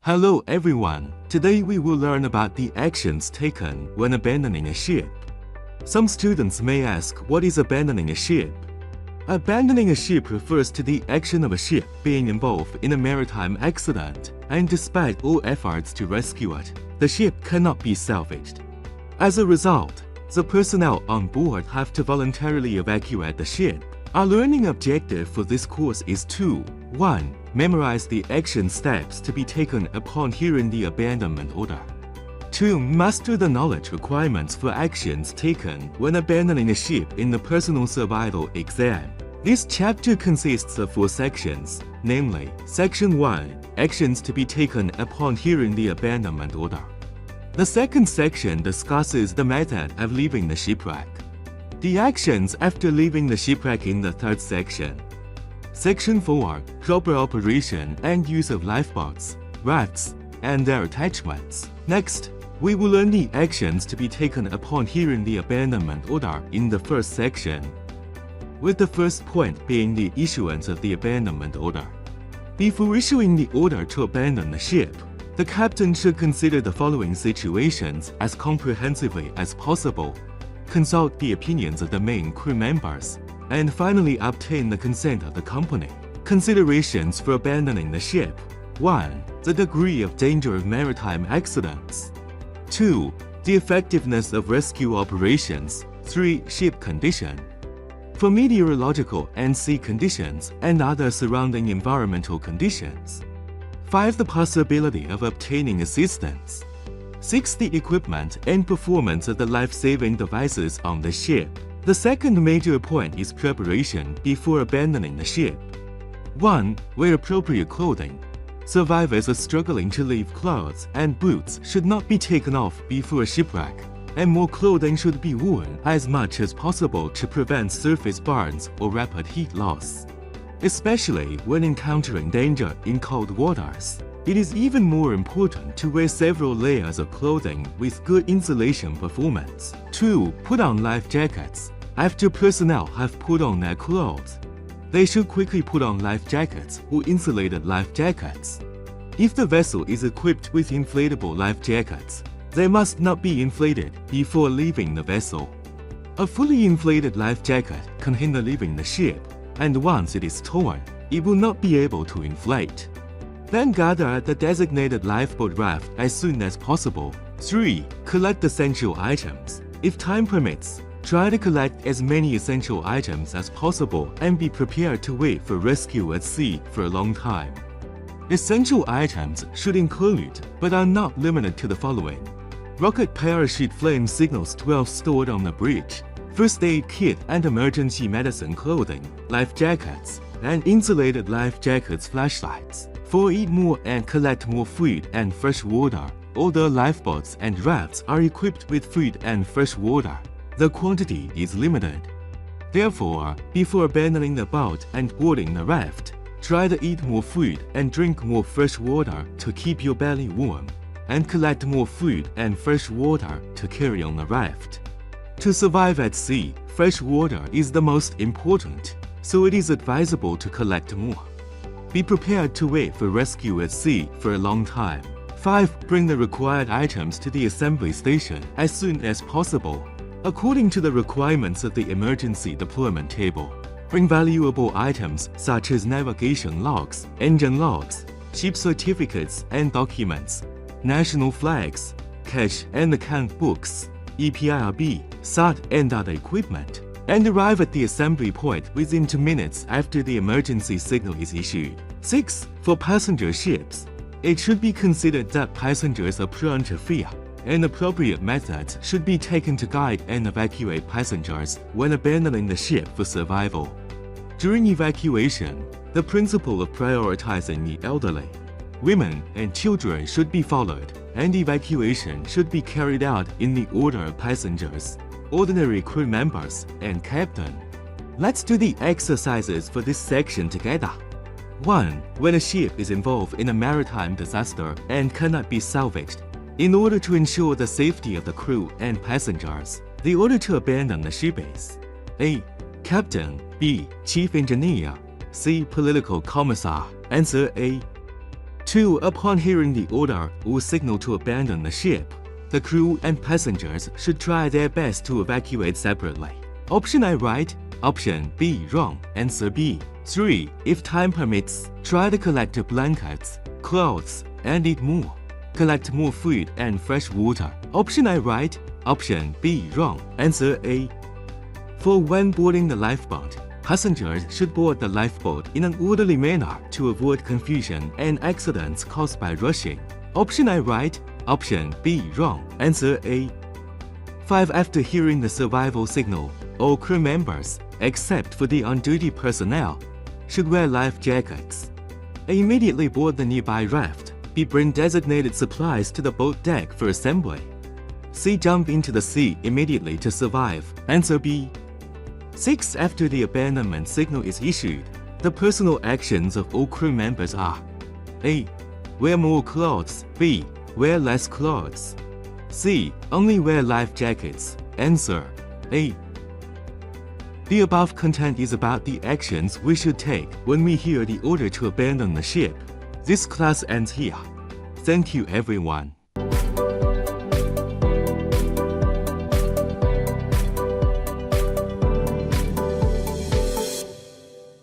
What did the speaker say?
Hello everyone, today we will learn about the actions taken when abandoning a ship. Some students may ask, what is abandoning a ship? Abandoning a ship refers to the action of a ship being involved in a maritime accident, and despite all efforts to rescue it, the ship cannot be salvaged. As a result, the personnel on board have to voluntarily evacuate the ship. Our learning objective for this course is to 1. Memorize the action steps to be taken upon hearing the abandonment order. 2. Master the knowledge requirements for actions taken when abandoning a ship in the personal survival exam. This chapter consists of 4 sections, namely, Section 1, Actions to be taken upon hearing the abandonment order. The second section discusses the method of leaving the shipwreck. The actions after leaving the shipwreck in the third section. Section 4, Proper operation and use of lifeboats, rafts, and their attachments. Next, we will learn the actions to be taken upon hearing the abandonment order in the first section, with the first point being the issuance of the abandonment order. Before issuing the order to abandon the ship, the captain should consider the following situations as comprehensively as possible, consult the opinions of the main crew members, and finally obtain the consent of the company. Considerations for abandoning the ship. 1. The degree of danger of maritime accidents. 2. The effectiveness of rescue operations. 3. Ship condition. For meteorological and sea conditions and other surrounding environmental conditions. 5. The possibility of obtaining assistance. 6. The equipment and performance of the life-saving devices on the ship. The second major point is preparation before abandoning the ship. 1. Wear appropriate clothing. Survivors are struggling to leave clothes and boots should not be taken off before a shipwreck, and more clothing should be worn as much as possible to prevent surface burns or rapid heat loss. Especially when encountering danger in cold waters, it is even more important to wear several layers of clothing with good insulation performance. 2. Put on life jackets. After personnel have put on their clothes, they should quickly put on life jackets or insulated life jackets. If the vessel is equipped with inflatable life jackets, they must not be inflated before leaving the vessel. A fully inflated life jacket can hinder leaving the ship, and once it is torn, it will not be able to inflate. Then gather at the designated lifeboat raft as soon as possible. 3. Collect essential items. If time permits, try to collect as many essential items as possible and be prepared to wait for rescue at sea for a long time. Essential items should include, but are not limited to, the following: rocket parachute flame signals 12 stored on the bridge, first aid kit and emergency medicine clothing, life jackets, and insulated life jackets, flashlights. 4. Eat more and collect more food and fresh water. Although lifeboats and rafts are equipped with food and fresh water, the quantity is limited. Therefore, before abandoning the boat and boarding the raft, try to eat more food and drink more fresh water to keep your belly warm, and collect more food and fresh water to carry on the raft. To survive at sea, fresh water is the most important, so it is advisable to collect more. Be prepared to wait for rescue at sea for a long time. 5. Bring the required items to the assembly station as soon as possible, according to the requirements of the emergency deployment table. Bring valuable items such as navigation logs, engine logs, ship certificates and documents, national flags, cash and account books, EPIRB, SAT and other equipment, and arrive at the assembly point within 2 minutes after the emergency signal is issued. 6. For passenger ships, it should be considered that passengers are prone to fear, and appropriate methods should be taken to guide and evacuate passengers when abandoning the ship for survival. During evacuation, the principle of prioritizing the elderly, women, and children should be followed, and evacuation should be carried out in the order of passengers, ordinary crew members, and captain. Let's do the exercises for this section together. 1. When a ship is involved in a maritime disaster and cannot be salvaged, in order to ensure the safety of the crew and passengers, the order to abandon the ship is: A. Captain. B. Chief Engineer. C. Political Commissar. Answer A. 2. Upon hearing the order or signal to abandon the ship, the crew and passengers should try their best to evacuate separately. Option A right, option B wrong, answer B. 3. If time permits, try to collect blankets, clothes, and eat more. Collect more food and fresh water. Option A right, option B wrong, answer A. 4. When boarding the lifeboat, passengers should board the lifeboat in an orderly manner to avoid confusion and accidents caused by rushing. Option A right, option B wrong, answer A. 5. After hearing the survival signal, all crew members, except for the on-duty personnel, should wear life jackets. A. Immediately board the nearby raft. B. Bring designated supplies to the boat deck for assembly. C. Jump into the sea immediately to survive. Answer B. 6. After the abandonment signal is issued, the personal actions of all crew members are: A. Wear more clothes. B. Wear less clothes. C. Only wear life jackets. Answer A. The above content is about the actions we should take when we hear the order to abandon the ship. This class ends here. Thank you, everyone.